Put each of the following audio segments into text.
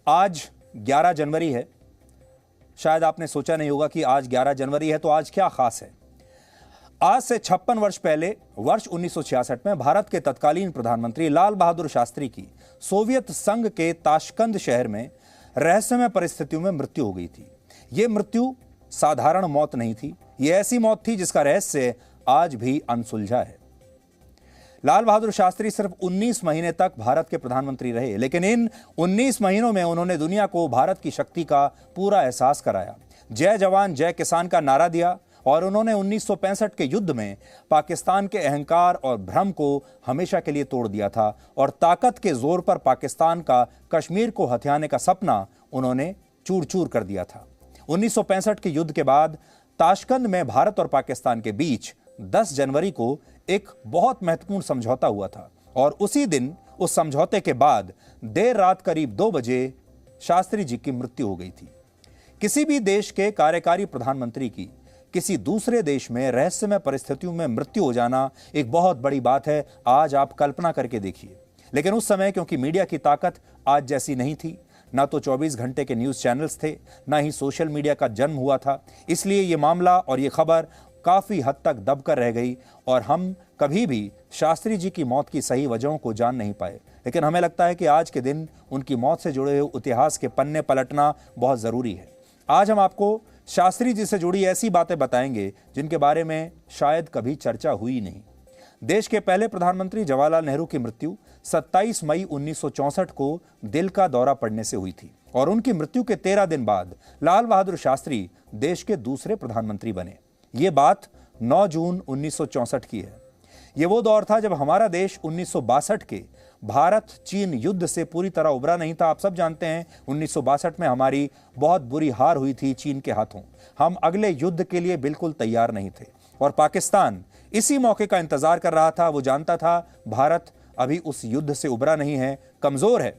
आज 11 जनवरी है। शायद आपने सोचा नहीं होगा कि आज 11 जनवरी है तो आज क्या खास है। आज से 56 वर्ष पहले वर्ष 1966 में भारत के तत्कालीन प्रधानमंत्री लाल बहादुर शास्त्री की सोवियत संघ के ताशकंद शहर में रहस्यमय परिस्थितियों में मृत्यु हो गई थी। यह मृत्यु साधारण मौत नहीं थी, यह ऐसी मौत थी जिसका रहस्य आज भी अनसुलझा है। लाल बहादुर शास्त्री सिर्फ 19 महीने तक भारत के प्रधानमंत्री रहे, लेकिन इन 19 महीनों में उन्होंने दुनिया को भारत की शक्ति का पूरा एहसास कराया। जय जवान जय किसान का नारा दिया और उन्होंने 1965 के युद्ध में पाकिस्तान के अहंकार और भ्रम को हमेशा के लिए तोड़ दिया था और ताकत के जोर पर पाकिस्तान का कश्मीर को हथियाने का सपना उन्होंने चूर चूर कर दिया था। 1965 के युद्ध के बाद ताशकंद में भारत और पाकिस्तान के बीच 10 जनवरी को एक बहुत महत्वपूर्ण समझौता हुआ था और उसी दिन उस समझौते के बाद देर रात करीब 2 बजे शास्त्री जी की मृत्यु हो गई थी। किसी भी देश के कार्यकारी प्रधानमंत्री की किसी दूसरे देश में रहस्यमय परिस्थितियों में मृत्यु हो जाना एक बहुत बड़ी बात है। आज आप कल्पना करके देखिए। लेकिन उस समय क्योंकि मीडिया की ताकत आज जैसी नहीं थी, ना तो 24 घंटे के न्यूज़ चैनल्स थे, ना ही सोशल मीडिया का जन्म हुआ था, इसलिए ये मामला और ये खबर काफ़ी हद तक दबकर रह गई और हम कभी भी शास्त्री जी की मौत की सही वजहों को जान नहीं पाए। लेकिन हमें लगता है कि आज के दिन उनकी मौत से जुड़े हुए इतिहास के पन्ने पलटना बहुत ज़रूरी है। आज हम आपको शास्त्री जी से जुड़ी ऐसी बातें बताएंगे जिनके बारे में शायद कभी चर्चा हुई नहीं। देश के पहले प्रधानमंत्री जवाहरलाल नेहरू की मृत्यु 27 मई 1964 को दिल का दौरा पड़ने से हुई थी और उनकी मृत्यु के 13 दिन बाद लाल बहादुर शास्त्री देश के दूसरे प्रधानमंत्री बने। ये बात 9 जून 1964 की है। ये वो दौर था जब हमारा देश 1962 के भारत चीन युद्ध से पूरी तरह उबरा नहीं था। आप सब जानते हैं 1962 में हमारी बहुत बुरी हार हुई थी चीन के हाथों। हम अगले युद्ध के लिए बिल्कुल तैयार नहीं थे और पाकिस्तान इसी मौके का इंतजार कर रहा था। वो जानता था भारत अभी उस युद्ध से उबरा नहीं है, कमजोर है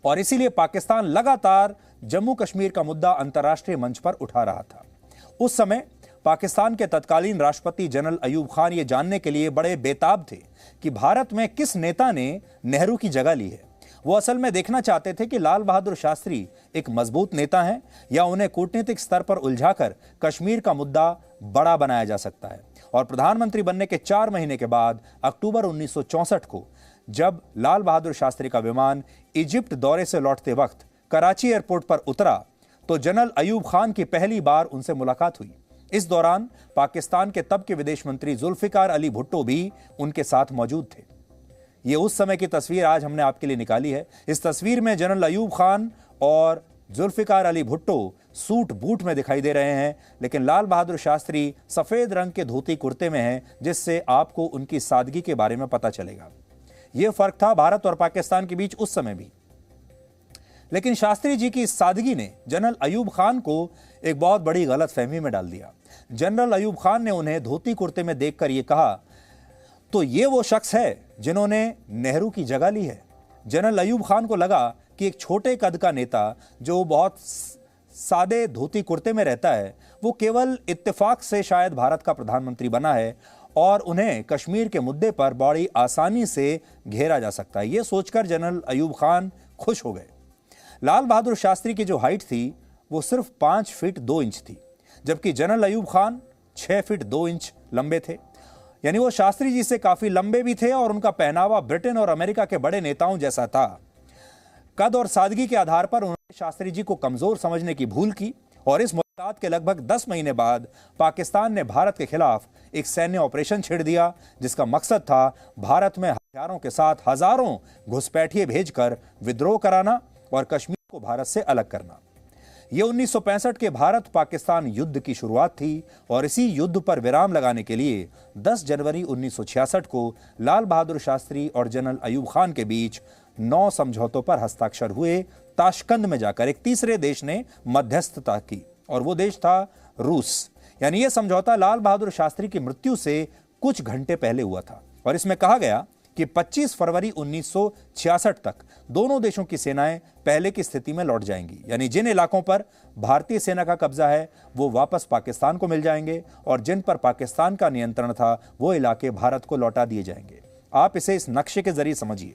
और इसीलिए पाकिस्तान लगातार जम्मू कश्मीर का मुद्दा अंतर्राष्ट्रीय मंच पर उठा रहा था। उस समय पाकिस्तान के तत्कालीन राष्ट्रपति जनरल अयूब खान ये जानने के लिए बड़े बेताब थे कि भारत में किस नेता ने नेहरू की जगह ली है। वो असल में देखना चाहते थे कि लाल बहादुर शास्त्री एक मजबूत नेता हैं या उन्हें कूटनीतिक स्तर पर उलझाकर कश्मीर का मुद्दा बड़ा बनाया जा सकता है। और प्रधानमंत्री बनने के 4 महीने के बाद अक्टूबर 1964 को जब लाल बहादुर शास्त्री का विमान इजिप्ट दौरे से लौटते वक्त कराची एयरपोर्ट पर उतरा तो जनरल अयूब खान की पहली बार उनसे मुलाकात हुई। इस दौरान पाकिस्तान के तब के विदेश मंत्री जुल्फिकार अली भुट्टो भी उनके साथ मौजूद थे। यह उस समय की तस्वीर आज हमने आपके लिए निकाली है। इस तस्वीर में जनरल अयूब खान और जुल्फिकार अली भुट्टो सूट बूट में दिखाई दे रहे हैं, लेकिन लाल बहादुर शास्त्री सफेद रंग के धोती कुर्ते में हैं, जिससे आपको उनकी सादगी के बारे में पता चलेगा। यह फर्क था भारत और पाकिस्तान के बीच उस समय भी। लेकिन शास्त्री जी की इस सादगी ने जनरल अयूब खान को एक बहुत बड़ी गलतफहमी में डाल दिया। जनरल अयूब खान ने उन्हें धोती कुर्ते में देखकर यह कहा, तो ये वो शख्स है जिन्होंने नेहरू की जगह ली है। जनरल अयूब खान को लगा कि एक छोटे कद का नेता जो बहुत सादे धोती कुर्ते में रहता है, वो केवल इत्तेफाक से शायद भारत का प्रधानमंत्री बना है और उन्हें कश्मीर के मुद्दे पर बड़ी आसानी से घेरा जा सकता है। यह सोचकर जनरल अयूब खान खुश हो गए। लाल बहादुर शास्त्री की जो हाइट थी वो सिर्फ 5 फीट 2 इंच थी, जबकि general Ayub Khan 6 feet 2 inch लंबे थे। यानी वो शास्त्री जी से काफी लंबे भी थे और उनका पहनावा ब्रिटेन और अमेरिका के बड़े नेताओं जैसा था। कद और सादगी के आधार पर उन्होंने शास्त्री जी को कमजोर समझने की भूल की और इस मुलाकात के लगभग 10 महीने बाद पाकिस्तान ने भारत के खिलाफ एक सैन्य ऑपरेशन छेड़ दिया, जिसका मकसद था भारत में हथियारों के साथ हजारों घुसपैठिए भेजकर विद्रोह कराना और कश्मीर को भारत से अलग करना। यह 1965 के भारत पाकिस्तान युद्ध की शुरुआत थी और इसी युद्ध पर विराम लगाने के लिए 10 जनवरी 1966 को लाल बहादुर शास्त्री और जनरल अयूब खान के बीच 9 समझौतों पर हस्ताक्षर हुए। ताशकंद में जाकर एक तीसरे देश ने मध्यस्थता की और वो देश था रूस। यानी यह समझौता लाल बहादुर शास्त्री की मृत्यु से कुछ घंटे पहले हुआ था और इसमें कहा गया कि 25 फरवरी 1966 तक दोनों देशों की सेनाएं पहले की स्थिति में लौट जाएंगी। यानी जिन इलाकों पर भारतीय सेना का कब्जा है वो वापस पाकिस्तान को मिल जाएंगे और जिन पर पाकिस्तान का नियंत्रण था वो इलाके भारत को लौटा दिए जाएंगे। आप इसे इस नक्शे के जरिए समझिए।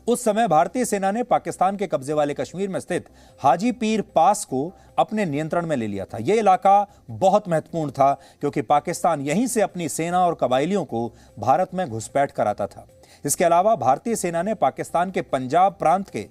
उस समय भारतीय सेना ने पाकिस्तान के कब्जे वाले कश्मीर में स्थित हाजी पीर पास को अपने नियंत्रण में ले लिया था। यह इलाका बहुत महत्वपूर्ण था क्योंकि पाकिस्तान यहीं से अपनी सेना और कबायलियों को भारत में घुसपैठ कराता था। इसके अलावा भारतीय सेना ने पाकिस्तान के पंजाब प्रांत के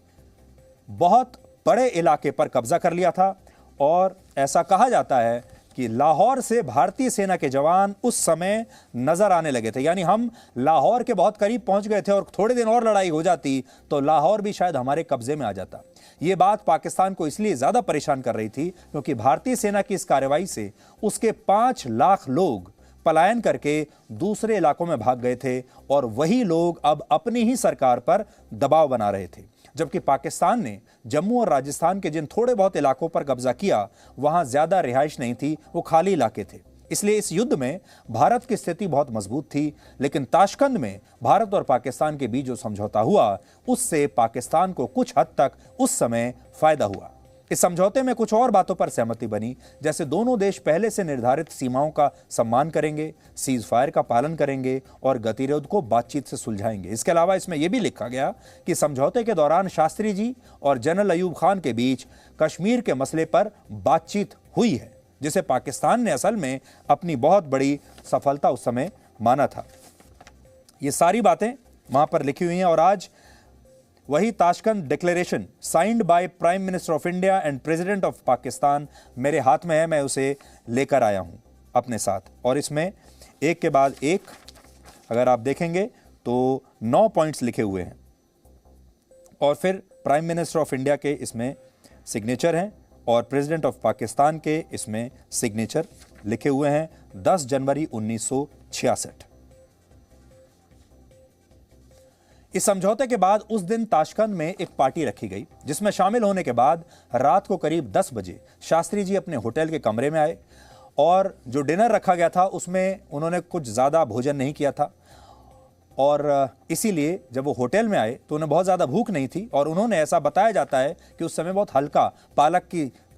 बहुत बड़े इलाके पर कब्जा कर लिया था और ऐसा कहा जाता है कि लाहौर से भारतीय सेना के जवान उस समय नजर आने लगे थे। यानी हम लाहौर के बहुत करीब पहुंच गए थे और थोड़े दिन और लड़ाई हो जाती तो लाहौर भी शायद हमारे कब्जे में आ जाता। यह बात पाकिस्तान को इसलिए ज्यादा परेशान कर रही थी क्योंकि भारतीय सेना की इस कार्रवाई से उसके 5 लाख लोग पलायन करके दूसरे इलाकों में भाग गए थे और वही लोग अब अपनी ही सरकार पर दबाव बना रहे थे। जबकि पाकिस्तान ने जम्मू और राजस्थान के जिन थोड़े बहुत इलाकों पर कब्जा किया वहां ज्यादा रिहाइश नहीं थी, वो खाली इलाके थे। इसलिए इस युद्ध में भारत की स्थिति बहुत मजबूत थी। लेकिन ताशकंद में भारत और पाकिस्तान के बीच जो समझौता हुआ उससे पाकिस्तान को कुछ हद तक उस समय फायदा हुआ। इस समझौते में कुछ और बातों पर सहमति बनी, जैसे दोनों देश पहले से निर्धारित सीमाओं का सम्मान करेंगे, सीज फायर का पालन करेंगे और गतिरोध को बातचीत से सुलझाएंगे। इसके अलावा इसमें यह भी लिखा गया कि समझौते के दौरान शास्त्री जी और जनरल अयूब खान के बीच कश्मीर के मसले पर बातचीत हुई है, जिसे पाकिस्तान ने असल में अपनी बहुत बड़ी सफलता उस समय माना था। ये सारी बातें वहां पर लिखी हुई हैं और आज वही Tashkent declaration signed by prime minister of India and president of Pakistan मेरे हाथ में है। मैं उसे लेकर आया हूं अपने साथ और इसमें एक के बाद एक अगर आप देखेंगे तो 9 पॉइंट्स लिखे हुए हैं और फिर प्राइम मिनिस्टर ऑफ इंडिया के इसमें सिग्नेचर हैं और प्रेसिडेंट ऑफ पाकिस्तान के इसमें सिग्नेचर लिखे हुए हैं। 10 जनवरी 1966। इस समझौते के बाद उस दिन ताशकंद में एक पार्टी रखी गई जिसमें शामिल होने के बाद रात को करीब 10 बजे शास्त्री जी अपने होटल के कमरे में आए और जो डिनर रखा गया था उसमें उन्होंने कुछ ज़्यादा भोजन नहीं किया था और इसीलिए जब वो होटल में आए तो उन्हें बहुत ज़्यादा भूख नहीं थी और उन्होंने, ऐसा बताया जाता है कि उस समय बहुत हल्का पालक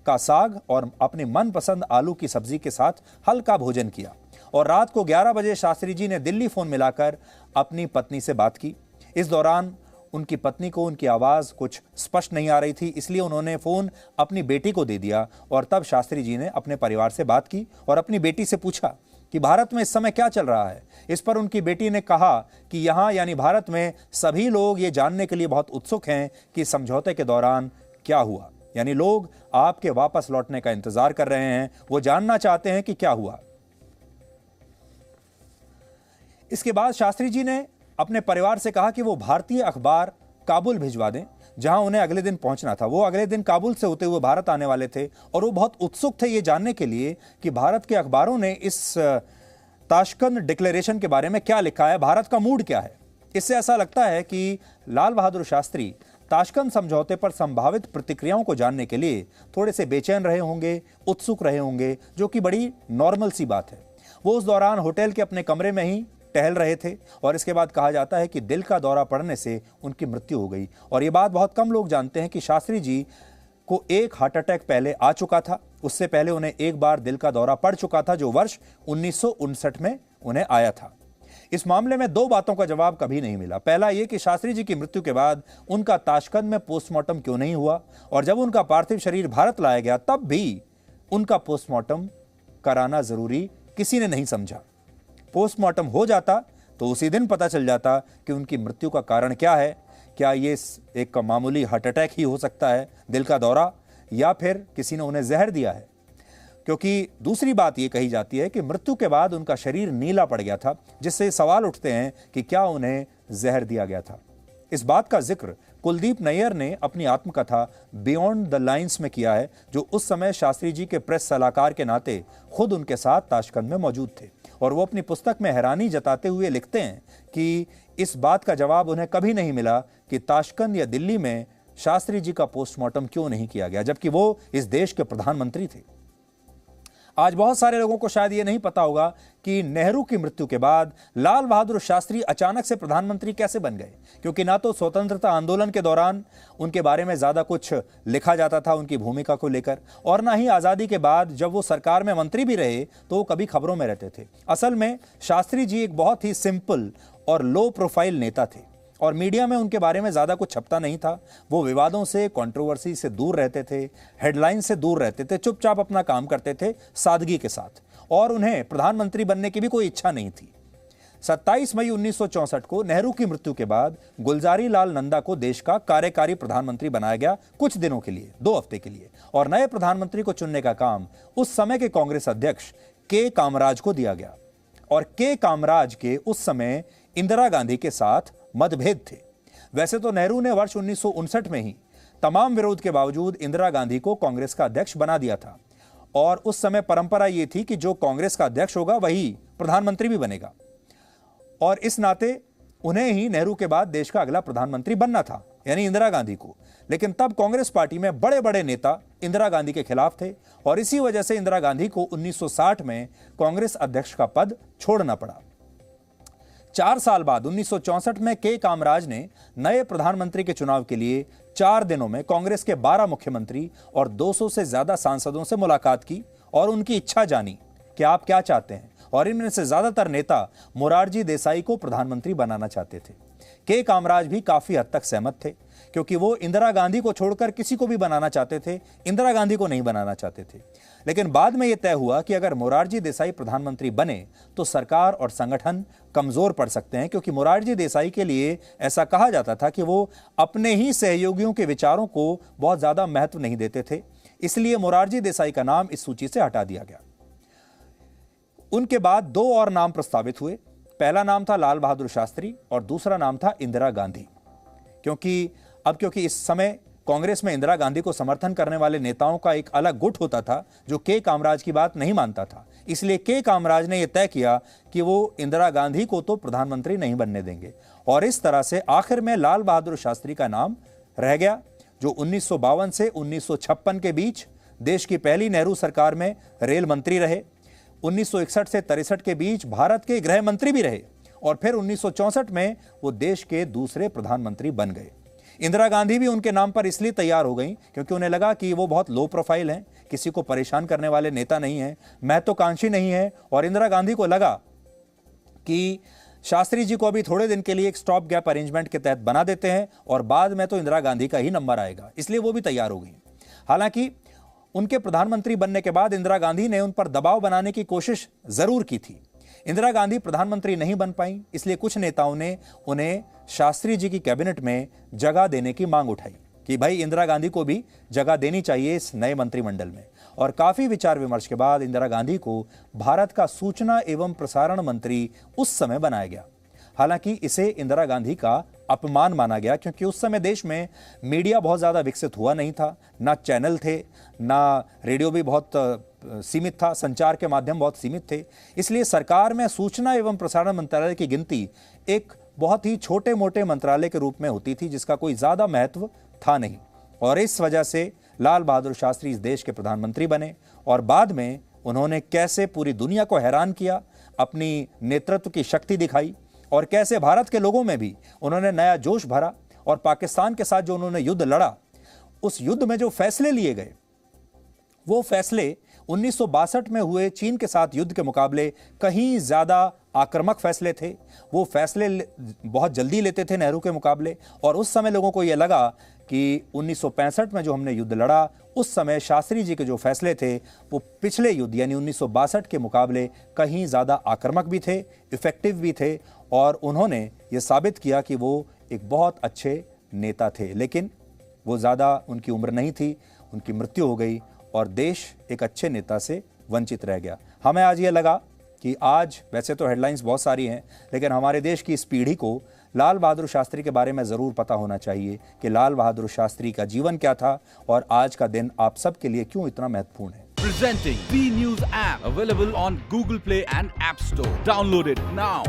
का साग और अपनी मनपसंद आलू की सब्जी के साथ हल्का भोजन किया। और रात को 11 बजे शास्त्री जी ने दिल्ली फ़ोन मिलाकर अपनी पत्नी से बात की। इस दौरान उनकी पत्नी को उनकी आवाज़ कुछ स्पष्ट नहीं आ रही थी, इसलिए उन्होंने फ़ोन अपनी बेटी को दे दिया और तब शास्त्री जी ने अपने परिवार से बात की और अपनी बेटी से पूछा कि भारत में इस समय क्या चल रहा है। इस पर उनकी बेटी ने कहा कि यहाँ यानी भारत में सभी लोग ये जानने के लिए बहुत उत्सुक हैं कि समझौते के दौरान क्या हुआ, यानी लोग आपके वापस लौटने का इंतजार कर रहे हैं, वो जानना चाहते हैं कि क्या हुआ। इसके बाद शास्त्री जी ने अपने परिवार से कहा कि वो भारतीय अखबार काबुल भिजवा दें जहां उन्हें अगले दिन पहुंचना था। वो अगले दिन काबुल से होते हुए भारत आने वाले थे और वो बहुत उत्सुक थे ये जानने के लिए कि भारत के अखबारों ने इस ताशकंद डिक्लेरेशन के बारे में क्या लिखा है, भारत का मूड क्या है। इससे ऐसा लगता है कि लाल बहादुर शास्त्री ताशकंद समझौते पर संभावित प्रतिक्रियाओं को जानने के लिए थोड़े से बेचैन रहे होंगे, उत्सुक रहे होंगे, जो कि बड़ी नॉर्मल सी बात है। वो उस दौरान होटल के अपने कमरे में ही टहल रहे थे और इसके बाद कहा जाता है कि दिल का दौरा पड़ने से उनकी मृत्यु हो गई। और ये बात बहुत कम लोग जानते हैं कि शास्त्री जी को एक हार्ट अटैक पहले आ चुका था। उससे पहले उन्हें एक बार दिल का दौरा पड़ चुका था जो वर्ष 1959 में उन्हें आया था। इस मामले में 2 बातों का जवाब कभी नहीं मिला। पहला यह कि शास्त्री जी की मृत्यु के बाद उनका ताशकंद में पोस्टमार्टम क्यों नहीं हुआ और जब उनका पार्थिव शरीर भारत लाया गया तब भी उनका पोस्टमार्टम कराना जरूरी किसी ने नहीं समझा। पोस्टमार्टम हो जाता तो उसी दिन पता चल जाता कि उनकी मृत्यु का कारण क्या है। क्या ये एक मामूली हार्ट अटैक ही हो सकता है, दिल का दौरा, या फिर किसी ने उन्हें जहर दिया है। क्योंकि दूसरी बात यह कही जाती है कि मृत्यु के बाद उनका शरीर नीला पड़ गया था, जिससे सवाल उठते हैं कि क्या उन्हें जहर दिया गया था। इस बात का जिक्र कुलदीप नैयर ने अपनी आत्मकथा बियॉन्ड द लाइंस में किया है, जो उस समय शास्त्री जी के प्रेस सलाहकार के नाते खुद उनके साथ ताशकंद में मौजूद थे। और वो अपनी पुस्तक में हैरानी जताते हुए लिखते हैं कि इस बात का जवाब उन्हें कभी नहीं मिला कि ताशकंद या दिल्ली में शास्त्री जी का पोस्टमार्टम क्यों नहीं किया गया, जबकि वो इस देश के प्रधानमंत्री थे। आज बहुत सारे लोगों को शायद ये नहीं पता होगा कि नेहरू की मृत्यु के बाद लाल बहादुर शास्त्री अचानक से प्रधानमंत्री कैसे बन गए, क्योंकि ना तो स्वतंत्रता आंदोलन के दौरान उनके बारे में ज्यादा कुछ लिखा जाता था उनकी भूमिका को लेकर, और ना ही आजादी के बाद जब वो सरकार में मंत्री भी रहे तो वो कभी खबरों में रहते थे। असल में शास्त्री जी एक बहुत ही सिंपल और लो प्रोफाइल नेता थे और मीडिया में उनके बारे में ज्यादा कुछ छपता नहीं था। वो विवादों से, कंट्रोवर्सी से दूर रहते थे, हेडलाइन से दूर रहते थे, चुपचाप अपना काम करते थे सादगी के साथ, और उन्हें प्रधानमंत्री बनने की भी कोई इच्छा नहीं थी। 27 मई 1964 को नेहरू की मृत्यु के बाद गुलजारी लाल नंदा को देश का कार्यकारी प्रधानमंत्री बनाया गया, कुछ दिनों के लिए, 2 हफ्ते के लिए, और नए प्रधानमंत्री को चुनने का काम उस समय के कांग्रेस अध्यक्ष के कामराज को दिया गया। और के कामराज के उस समय इंदिरा गांधी के साथ मतभेद थे। वैसे तो नेहरू ने वर्ष 1959 में ही तमाम विरोध के बावजूद इंदिरा गांधी को कांग्रेस का अध्यक्ष बना दिया था, और उस समय परंपरा यह थी कि जो कांग्रेस का अध्यक्ष होगा वही प्रधानमंत्री भी बनेगा, और इस नाते उन्हें ही नेहरू के बाद देश का अगला प्रधानमंत्री बनना था, यानी इंदिरा गांधी को। लेकिन तब कांग्रेस पार्टी में बड़े बड़े नेता इंदिरा गांधी के खिलाफ थे, और इसी वजह से इंदिरा गांधी को 1960 में कांग्रेस अध्यक्ष का पद छोड़ना पड़ा। 4 साल बाद 1964 में के कामराज ने नए प्रधानमंत्री के चुनाव के लिए 4 दिनों में कांग्रेस के 12 मुख्यमंत्री और 200 से ज्यादा सांसदों से मुलाकात की और उनकी इच्छा जानी कि आप क्या चाहते हैं, और इनमें से ज्यादातर नेता मोरारजी देसाई को प्रधानमंत्री बनाना चाहते थे। के कामराज भी काफी हद तक सहमत थे, क्योंकि वो इंदिरा गांधी को छोड़कर किसी को भी बनाना चाहते थे, इंदिरा गांधी को नहीं बनाना चाहते थे। लेकिन बाद में यह तय हुआ कि अगर मोरारजी देसाई प्रधानमंत्री बने तो सरकार और संगठन कमजोर पड़ सकते हैं, क्योंकि मोरारजी देसाई के लिए ऐसा कहा जाता था कि वो अपने ही सहयोगियों के विचारों को बहुत ज्यादा महत्व नहीं देते थे। इसलिए मोरारजी देसाई का नाम इस सूची से हटा दिया गया। उनके बाद 2 और नाम प्रस्तावित हुए। पहला नाम था लाल बहादुर शास्त्री और दूसरा नाम था इंदिरा गांधी। क्योंकि इस समय कांग्रेस में इंदिरा गांधी को समर्थन करने वाले नेताओं का एक अलग गुट होता था जो के कामराज की बात नहीं मानता था, इसलिए के कामराज ने यह तय किया कि वो इंदिरा गांधी को तो प्रधानमंत्री नहीं बनने देंगे, और इस तरह से आखिर में लाल बहादुर शास्त्री का नाम रह गया, जो 1952 से 1956 के बीच देश की पहली नेहरू सरकार में रेल मंत्री रहे, 1961 से 63 के बीच भारत के गृह मंत्री भी रहे, और फिर 1964 में वो देश के दूसरे प्रधानमंत्री बन गए। इंदिरा गांधी भी उनके नाम पर इसलिए तैयार हो गई क्योंकि उन्हें लगा कि वो बहुत लो प्रोफाइल हैं, किसी को परेशान करने वाले नेता नहीं हैं, महत्वाकांक्षी नहीं है, और इंदिरा गांधी को लगा कि शास्त्री जी को अभी थोड़े दिन के लिए एक स्टॉप गैप अरेंजमेंट के तहत बना देते हैं और बाद में तो इंदिरा गांधी का ही नंबर आएगा, इसलिए वो भी तैयार हो गई। हालांकि उनके प्रधानमंत्री बनने के बाद इंदिरा गांधी ने उन पर दबाव बनाने की कोशिश जरूर की थी। इंदिरा गांधी प्रधानमंत्री नहीं बन पाई, इसलिए कुछ नेताओं ने उन्हें शास्त्री जी की कैबिनेट में जगह देने की मांग उठाई कि भाई इंदिरा गांधी को भी जगह देनी चाहिए इस नए मंत्रिमंडल में, और काफी विचार विमर्श के बाद इंदिरा गांधी को भारत का सूचना एवं प्रसारण मंत्री उस समय बनाया गया। हालांकि इसे इंदिरा गांधी का अपमान माना गया, क्योंकि उस समय देश में मीडिया बहुत ज्यादा विकसित हुआ नहीं था, ना चैनल थे, ना रेडियो भी बहुत सीमित था, संचार के माध्यम बहुत सीमित थे, इसलिए सरकार में सूचना एवं प्रसारण मंत्रालय की गिनती एक बहुत ही छोटे मोटे मंत्रालय के रूप में होती थी, जिसका कोई ज्यादा महत्व था नहीं, और इस वजह से लाल बहादुर शास्त्री इस देश के प्रधानमंत्री बने, और बाद में उन्होंने कैसे पूरी दुनिया को हैरान किया, अपनी नेतृत्व की शक्ति दिखाई, और कैसे भारत के लोगों में भी उन्होंने नया जोश भरा, और पाकिस्तान के साथ जो उन्होंने युद्ध लड़ा, उस युद्ध में जो फैसले लिए गए, वो फैसले 1962 में हुए चीन के साथ युद्ध के मुकाबले कहीं ज्यादा आक्रामक फैसले थे। वो फैसले बहुत जल्दी लेते थे नेहरू के मुकाबले, और उस समय लोगों को यह लगा कि 1965 में जो हमने युद्ध लड़ा, उस समय शास्त्री जी के जो फैसले थे वो पिछले युद्ध यानी 1962 के मुकाबले कहीं ज्यादा आक्रामक भी थे, इफेक्टिव भी थे, और उन्होंने ये साबित किया कि वो एक बहुत अच्छे नेता थे। लेकिन वो ज़्यादा उनकी उम्र नहीं थी, उनकी मृत्यु हो गई और देश एक अच्छे नेता से वंचित रह गया। हमें आज ये लगा कि आज वैसे तो हेडलाइंस बहुत सारी हैं, लेकिन हमारे देश की इस पीढ़ी को लाल बहादुर शास्त्री के बारे में ज़रूर पता होना चाहिए कि लाल बहादुर शास्त्री का जीवन क्या था और आज का दिन आप सब के लिए क्यों इतना महत्वपूर्ण है। Presenting B News app available on Google Play and App Store. Download it now.